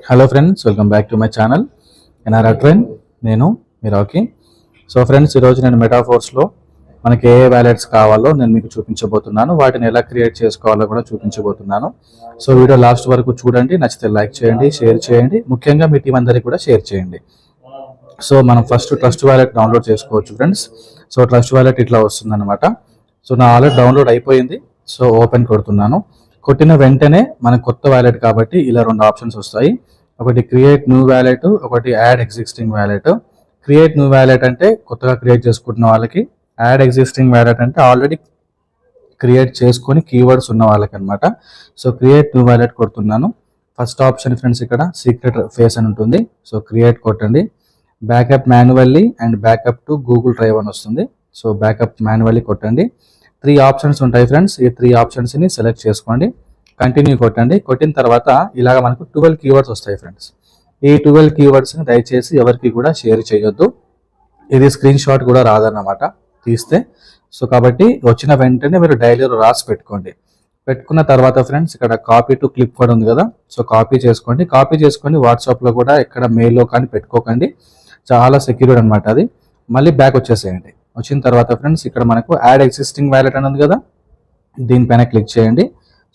Hello friends, welcome back to my channel NRR trend. నేను మీ Rocky. So friends, ఈరోజు నేను మెటాఫోర్స్లో మనకి ఏ వ్యాలెట్స్ కావాలో నేను మీకు చూపించబోతున్నాను. వాటిని ఎలా క్రియేట్ చేసుకోవాలో కూడా చూపించబోతున్నాను. సో వీడియో లాస్ట్ వరకు చూడండి. నచ్చితే లైక్ చేయండి, షేర్ చేయండి, ముఖ్యంగా మీ టీం అందరికీ కూడా షేర్ చేయండి. సో మనం ఫస్ట్ ట్రస్ట్ వ్యాలెట్ డౌన్లోడ్ చేసుకోవచ్చు ఫ్రెండ్స్. సో ట్రస్ట్ వ్యాలెట్ ఇట్లా వస్తుంది అనమాట. సో నా ఆల్రెడీ డౌన్లోడ్ అయిపోయింది. సో ఓపెన్ కొడుతున్నాను. కొట్టిన వెంటనే మనకు కొత్త వ్యాలెట్ కాబట్టి ఇలా రెండు ఆప్షన్స్ వస్తాయి. ఒకటి క్రియేట్ న్యూ వ్యాలెట్, ఒకటి add existing wallet. Create new wallet అంటే కొత్తగా క్రియేట్ చేసుకుంటున్న వాళ్ళకి, యాడ్ ఎగ్జిస్టింగ్ వ్యాలెట్ అంటే ఆల్రెడీ క్రియేట్ చేసుకొని కీవర్డ్స్ ఉన్న వాళ్ళకి అనమాట. సో క్రియేట్ న్యూ వ్యాలెట్ కొడుతున్నాను. ఫస్ట్ ఆప్షన్ ఫ్రెండ్స్ ఇక్కడ సీక్రెట్ ఫేస్ అని ఉంటుంది. సో క్రియేట్ కొట్టండి. Backup manually and backup to Google Drive అని వస్తుంది. సో బ్యాకప్ మాన్యువల్లీ కొట్టండి. 3 ఆప్షన్స్ ఉంటాయి ఫ్రెండ్స్. ఈ 3 ఆప్షన్స్ని సెలెక్ట్ చేసుకోండి. కంటిన్యూ కొట్టండి. కొట్టిన తర్వాత ఇలాగ మనకు 12 కీవర్డ్స్ వస్తాయి ఫ్రెండ్స్. ఈ 12 కీవర్డ్స్ని దయచేసి ఎవరికి కూడా షేర్ చేయొద్దు. ఇది స్క్రీన్ షాట్ కూడా రాదన్నమాట తీస్తే. సో కాబట్టి వచ్చిన వెంటనే మీరు డైరీలో రాసి పెట్టుకోండి. పెట్టుకున్న తర్వాత ఫ్రెండ్స్ ఇక్కడ కాపీ టు క్లిప్ కూడా ఉంది కదా. సో కాపీ చేసుకోండి. కాపీ చేసుకొని వాట్సాప్లో కూడా ఎక్కడ మెయిల్లో కానీ పెట్టుకోకండి. చాలా సెక్యూర్డ్ అనమాట అది. మళ్ళీ బ్యాక్ వచ్చేసేయండి. వచ్చిన తర్వాత ఫ్రెండ్స్ ఇక్కడ మనకు యాడ్ ఎగ్జిస్టింగ్ వ్యాలెట్ అని ఉంది కదా, దీనిపైన క్లిక్ చేయండి.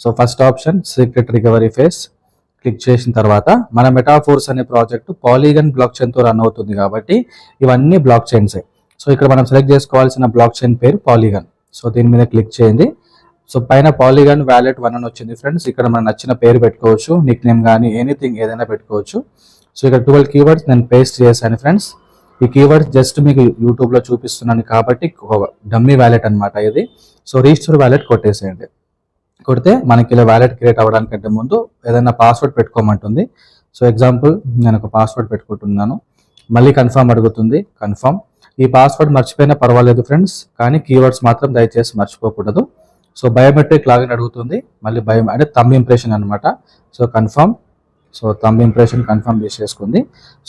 So first option secret recovery face click చేసిన తర్వాత మన మెటాఫోర్స్ అనే ప్రాజెక్ట్ పాలీగన్ బ్లాక్ చైన్తో రన్ అవుతుంది కాబట్టి ఇవన్నీ బ్లాక్ చైన్సే. సో ఇక్కడ మనం సెలెక్ట్ చేసుకోవాల్సిన బ్లాక్ చైన్ పేరు పాలీగన్. సో దీని మీద క్లిక్ చేయండి. సో పైన పాలీగన్ వ్యాలెట్ 1 అని వచ్చింది ఫ్రెండ్స్. ఇక్కడ మనం నచ్చిన పేరు పెట్టుకోవచ్చు, నిక్ నేమ్ కానీ ఎనీథింగ్ ఏదైనా పెట్టుకోవచ్చు. సో ఇక్కడ 12 కీవర్డ్స్ నేను పేస్ట్ చేశాను ఫ్రెండ్స్. ఈ కీవర్డ్స్ జస్ట్ మీకు యూట్యూబ్లో చూపిస్తున్నాను కాబట్టి డమ్మీ వ్యాలెట్ అనమాట ఇది. సో రిజిస్టర్ వ్యాలెట్ కొట్టేసేయండి. కొడితే మనకి ఇలా వ్యాలెట్ క్రియేట్ అవ్వడానికంటే ముందు ఏదైనా పాస్వర్డ్ పెట్టుకోమంటుంది. సో ఎగ్జాంపుల్ నేను ఒక పాస్వర్డ్ పెట్టుకుంటున్నాను. మళ్ళీ కన్ఫర్మ్ అడుగుతుంది. కన్ఫర్మ్. ఈ పాస్వర్డ్ మర్చిపోయినా పర్వాలేదు ఫ్రెండ్స్, కానీ కీవర్డ్స్ మాత్రం దయచేసి మర్చిపోకూడదు. సో బయోమెట్రిక్ లాగిన్ అడుగుతుంది. మళ్ళీ అంటే థంబ్ ఇంప్రెషన్ అనమాట. So confirm. So thumb impression confirm చేసేసుకుంది.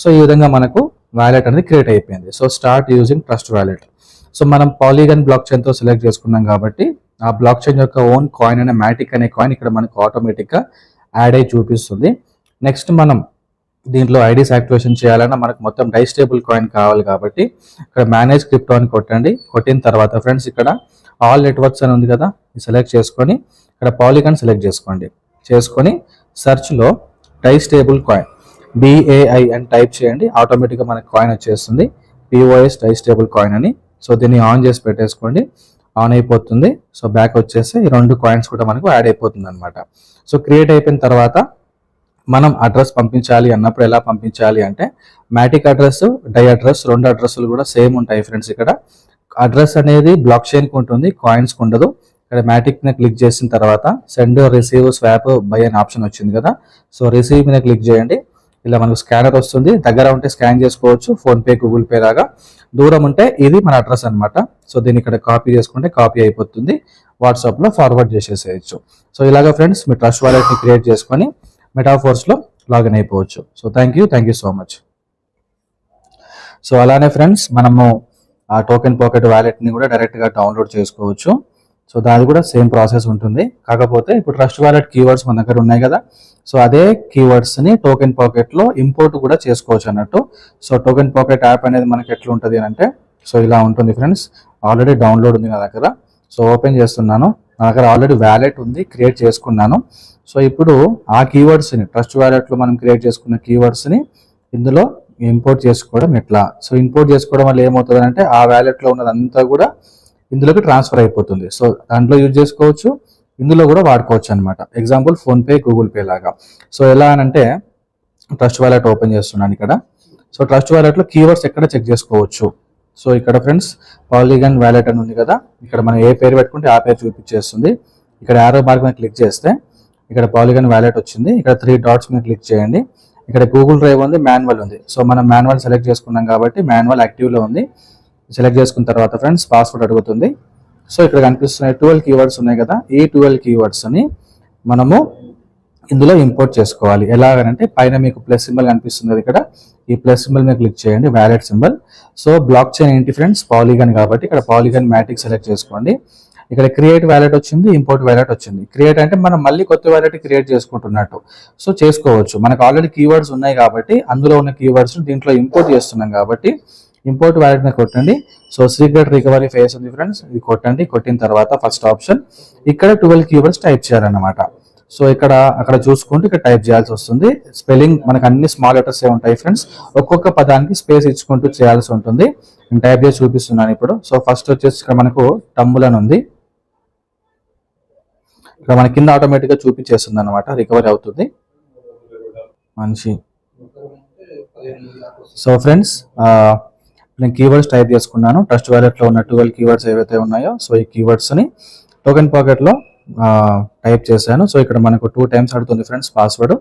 సో ఈ విధంగా మనకు వ్యాలెట్ అనేది క్రియేట్ అయిపోయింది. So start using Trust Wallet. So మనం పాలీగన్ బ్లాక్ చైన్తో సెలెక్ట్ చేసుకున్నాం కాబట్టి ఆ బ్లాక్ చైన్ యొక్క ఓన్ కాయిన్ అనే మ్యాటిక్ అనే కాయిన్ ఇక్కడ మనకు ఆటోమేటిక్గా యాడ్ అయి చూపిస్తుంది. నెక్స్ట్ మనం దీంట్లో ఐడీస్ యాక్టివేషన్ చేయాలన్నా మనకు మొత్తం డైస్టేబుల్ కాయిన్ కావాలి కాబట్టి ఇక్కడ మేనేజ్ క్రిప్టో అని కొట్టండి. కొట్టిన తర్వాత ఫ్రెండ్స్ ఇక్కడ ఆల్ నెట్వర్క్స్ అని ఉంది కదా, సెలెక్ట్ చేసుకొని ఇక్కడ పాలీగన్ సెలెక్ట్ చేసుకోండి. చేసుకొని సెర్చ్లో డైస్టేబుల్ కాయిన్ BAI అని టైప్ చేయండి. ఆటోమేటిక్గా మనకు కాయిన్ వచ్చేస్తుంది. POS డైస్టేబుల్ కాయిన్ అని. సో దీన్ని ఆన్ చేసి పెట్టేసుకోండి. ఆన్ అయిపోతుంది. సో బ్యాక్ వచ్చేసి ఈ 2 కాయిన్స్ కూడా మనకు యాడ్ అయిపోతుంది అనమాట. సో క్రియేట్ అయిపోయిన తర్వాత మనం అడ్రస్ పంపించాలి అన్నప్పుడు ఎలా పంపించాలి అంటే మ్యాటిక్ అడ్రస్, డై అడ్రస్ 2 అడ్రస్లు కూడా సేమ్ ఉంటాయి ఫ్రెండ్స్. ఇక్కడ అడ్రస్ అనేది బ్లాక్ చైన్కి ఉంటుంది, కాయిన్స్కి ఉండదు. ఇక్కడ మ్యాటిక్ని క్లిక్ చేసిన తర్వాత సెండ్, రిసీవ్, స్వాప్, బై అనే ఆప్షన్ వచ్చింది కదా. సో రిసీవ్ మీద క్లిక్ చేయండి. ఇలా మనకు స్కానర్ వస్తుంది. దగ్గర ఉంటే స్కాన్ చేసుకోవచ్చు, ఫోన్పే, గూగుల్ పే లాగా. దూరం ఉంటే ఇది మన అడ్రస్ అనమాట. సో దీన్ని ఇక్కడ కాపీ చేసుకుంటే కాపీ అయిపోతుంది. వాట్సాప్లో ఫార్వర్డ్ చేసేసేయచ్చు. సో ఇలాగా ఫ్రెండ్స్ మీ ట్రస్ట్ వాలెట్ని క్రియేట్ చేసుకొని మెటాఫోర్స్లో లాగిన్ అయిపోవచ్చు. So thank you so much. So అలానే ఫ్రెండ్స్ మనము ఆ టోకెన్ పాకెట్ వ్యాలెట్ని కూడా డైరెక్ట్గా డౌన్లోడ్ చేసుకోవచ్చు. సో దాని కూడా సేమ్ ప్రాసెస్ ఉంటుంది. కాకపోతే ఇప్పుడు ట్రస్ట్ వాలెట్ కీవర్డ్స్ మన దగ్గర ఉన్నాయి కదా, సో అదే కీవర్డ్స్ని టోకెన్ పాకెట్లో ఇంపోర్ట్ కూడా చేసుకోవచ్చు అన్నట్టు. సో టోకెన్ పాకెట్ యాప్ అనేది మనకి ఎట్లా ఉంటుంది అని అంటే సో ఇలా ఉంటుంది ఫ్రెండ్స్. ఆల్రెడీ డౌన్లోడ్ ఉంది నా దగ్గర. సో ఓపెన్ చేస్తున్నాను. నా దగ్గర ఆల్రెడీ వ్యాలెట్ ఉంది, క్రియేట్ చేసుకున్నాను. సో ఇప్పుడు ఆ కీవర్డ్స్ని ట్రస్ట్ వ్యాలెట్లో మనం క్రియేట్ చేసుకున్న కీవర్డ్స్ని ఇందులో ఇంపోర్ట్ చేసుకోవడం ఎట్లా. సో ఇంపోర్ట్ చేసుకోవడం వల్ల ఏమవుతుంది అంటే ఆ వ్యాలెట్లో ఉన్నదంతా కూడా ఇందులోకి ట్రాన్స్ఫర్ అయిపోతుంది. సో దాంట్లో యూజ్ చేసుకోవచ్చు, ఇందులో కూడా వాడుకోవచ్చు అనమాట. ఎగ్జాంపుల్ ఫోన్పే, గూగుల్ పే లాగా. సో ఎలా అనంటే ట్రస్ట్ వ్యాలెట్ ఓపెన్ చేస్తున్నాను ఇక్కడ. సో ట్రస్ట్ వ్యాలెట్లో కీవర్డ్స్ ఎక్కడ చెక్ చేసుకోవచ్చు. సో ఇక్కడ ఫ్రెండ్స్ పాలీగన్ వ్యాలెట్ అని ఉంది కదా, ఇక్కడ మనం ఏ పేరు పెట్టుకుంటే ఆ పేరు చూపించేస్తుంది. ఇక్కడ యారో మార్క్ మీద క్లిక్ చేస్తే ఇక్కడ పాలీగన్ వ్యాలెట్ వచ్చింది. ఇక్కడ 3 డాట్స్ మీద క్లిక్ చేయండి. ఇక్కడ గూగుల్ డ్రైవ్ ఉంది, మాన్యువల్ ఉంది. సో మనం మాన్యువల్ సెలెక్ట్ చేసుకున్నాం కాబట్టి మాన్యువల్ యాక్టివ్లో ఉంది. సెలెక్ట్ చేసుకున్న తర్వాత ఫ్రెండ్స్ పాస్వర్డ్ అడుగుతుంది. సో ఇక్కడ కనిపిస్తున్నాయి 12 కీవర్డ్స్ ఉన్నాయి కదా, ఈ 12 కీవర్డ్స్ని మనము ఇందులో ఇంపోర్ట్ చేసుకోవాలి. ఎలాగనంటే పైన మీకు ప్లస్ సింబల్ కనిపిస్తుంది ఇక్కడ, ఈ ప్లస్ సింబల్ మీద క్లిక్ చేయండి, wallet symbol. So blockchain ఏంటి ఫ్రెండ్స్, పాలీగన్ కాబట్టి ఇక్కడ పాలీగన్ మ్యాటిక్ సెలెక్ట్ చేసుకోండి. ఇక్కడ క్రియేట్ వ్యాలెట్ వచ్చింది, ఇంపోర్ట్ వ్యాలెట్ వచ్చింది. క్రియేట్ అంటే మనం మళ్ళీ కొత్త వ్యాలెట్ క్రియేట్ చేసుకుంటున్నట్టు. సో చేసుకోవచ్చు. మనకు ఆల్రెడీ కీవర్డ్స్ ఉన్నాయి కాబట్టి అందులో ఉన్న కీవర్డ్స్ దీంట్లో ఇంపోర్ట్ చేస్తున్నాం కాబట్టి ఇంపోర్ట్ వ్యాలెట్ మీద కొట్టండి. సో సీక్రెట్ రికవరీ ఫేస్ ఉంది ఫ్రెండ్స్, ఇది కొట్టండి. కొట్టిన తర్వాత ఫస్ట్ ఆప్షన్ ఇక్కడ 12 కీవర్డ్స్ టైప్ చేయాలన్నమాట. సో అక్కడ చూసుకుంటూ ఇక్కడ టైప్ చేయాల్సి వస్తుంది. స్పెల్లింగ్ మనకు అన్ని స్మాల్ లెటర్స్ ఉంటాయి ఫ్రెండ్స్. ఒక్కొక్క పదానికి స్పేస్ ఇచ్చుకుంటూ చేయాల్సి ఉంటుంది. నేను టైప్ చేసి చూపిస్తున్నాను ఇప్పుడు. సో ఫస్ట్ వచ్చేసి ఇక్కడ మనకు టంబుల్ అని ఉంది. ఇక్కడ మన కింద ఆటోమేటిక్ గా చూపించేస్తుంది అనమాట, రికవరీ అవుతుంది. మనిషి. సో ఫ్రెండ్స్ నేను కీవర్డ్స్ టైప్ చేసుకున్నాను. ట్రస్ట్ వ్యాలెట్ లో ఉన్న 12 కీవర్డ్స్ ఏవైతే ఉన్నాయో సో ఈ కీవర్డ్స్ ని టోకెన్ పాకెట్ లో టైప్ చేశాను. సో ఇక్కడ మనకు 2 టైమ్స్ అడుగుతుంది friends password,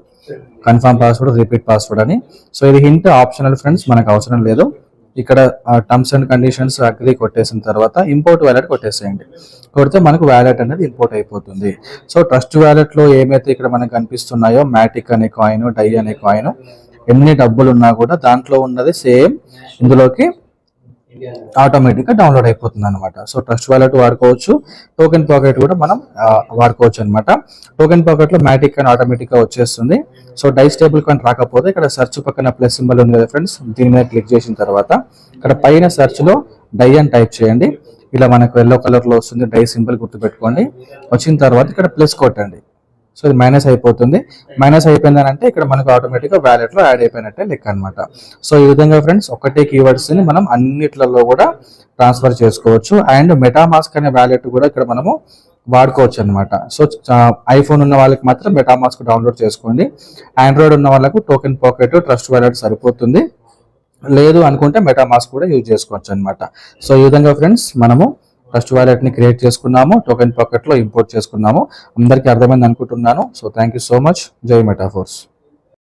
confirm password, repeat password అని. సో ఇది హింట్ ఆప్షనల్ ఫ్రెండ్స్, మనకు అవసరం లేదు. ఇక్కడ టర్మ్స్ అండ్ కండిషన్స్ అగ్రీ కొట్టేసిన తర్వాత ఇంపోర్ట్ వ్యాలెట్ కొట్టేసేయండి. కొడితే మనకు వ్యాలెట్ అనేది ఇంపోర్ట్ అయిపోతుంది. సో ట్రస్ట్ వ్యాలెట్ లో ఏమైతే ఇక్కడ మనకు కనిపిస్తున్నాయో మ్యాటిక్ అనే కాయిన్, డై అనే కాయిన్, ఎన్ని డబ్బులు ఉన్నా కూడా దాంట్లో ఉన్నది సేమ్ ఇందులోకి ఆటోమేటిక్ గా డౌన్లోడ్ అయిపోతుంది అనమాట. సో ట్రస్ట్ వ్యాలెట్ వాడుకోవచ్చు, టోకెన్ పాకెట్ కూడా మనం వాడుకోవచ్చు అనమాట. టోకెన్ పాకెట్ లో మ్యాటిక్ అని ఆటోమేటిక్ గా వచ్చేస్తుంది. సో డై స్టేబుల్ కాయిన్ రాకపోతే ఇక్కడ సెర్చ్ పక్కన ప్లస్ సింబల్ ఉంది కదా ఫ్రెండ్స్, దీని మీద క్లిక్ చేసిన తర్వాత ఇక్కడ పైన సెర్చ్ లో డై అని టైప్ చేయండి. ఇలా మనకు ఎల్లో కలర్ లో వస్తుంది, డై సింబల్ గుర్తుపెట్టుకోండి. వచ్చిన తర్వాత ఇక్కడ ప్లస్ కొట్టండి. సో ఇది మైనస్ అయిపోతుంది. మైనస్ అయిపోయిందని అంటే ఇక్కడ మనకు ఆటోమేటిక్ గా వ్యాలెట్ లో యాడ్ అయిపోయినట్టే లెక్క అనమాట. సో ఈ విధంగా ఫ్రెండ్స్ ఒకటే కీవర్డ్స్ ని మనం అన్నిట్లలో కూడా ట్రాన్స్ఫర్ చేసుకోవచ్చు. అండ్ మెటామాస్క్ అనే వ్యాలెట్ కూడా ఇక్కడ మనము వాడుకోవచ్చు అనమాట. సో ఐఫోన్ ఉన్న వాళ్ళకి మాత్రం మెటామాస్క్ డౌన్లోడ్ చేసుకోండి. ఆండ్రాయిడ్ ఉన్న వాళ్ళకు టోకెన్ పాకెట్, ట్రస్ట్ వ్యాలెట్ సరిపోతుంది. లేదు అనుకుంటే మెటామాస్క్ కూడా యూజ్ చేసుకోవచ్చు అనమాట. సో ఈ విధంగా ఫ్రెండ్స్ మనము ట్రస్ట్ వ్యాలెట్ ని క్రియేట్ చేసుకున్నాము, టోకెన్ పాకెట్ లో ఇంపోర్ట్ చేసుకున్నాము. అందరికీ అర్థమైంది అనుకుంటున్నాను. So thank you so much. జై మెటాఫోర్స్.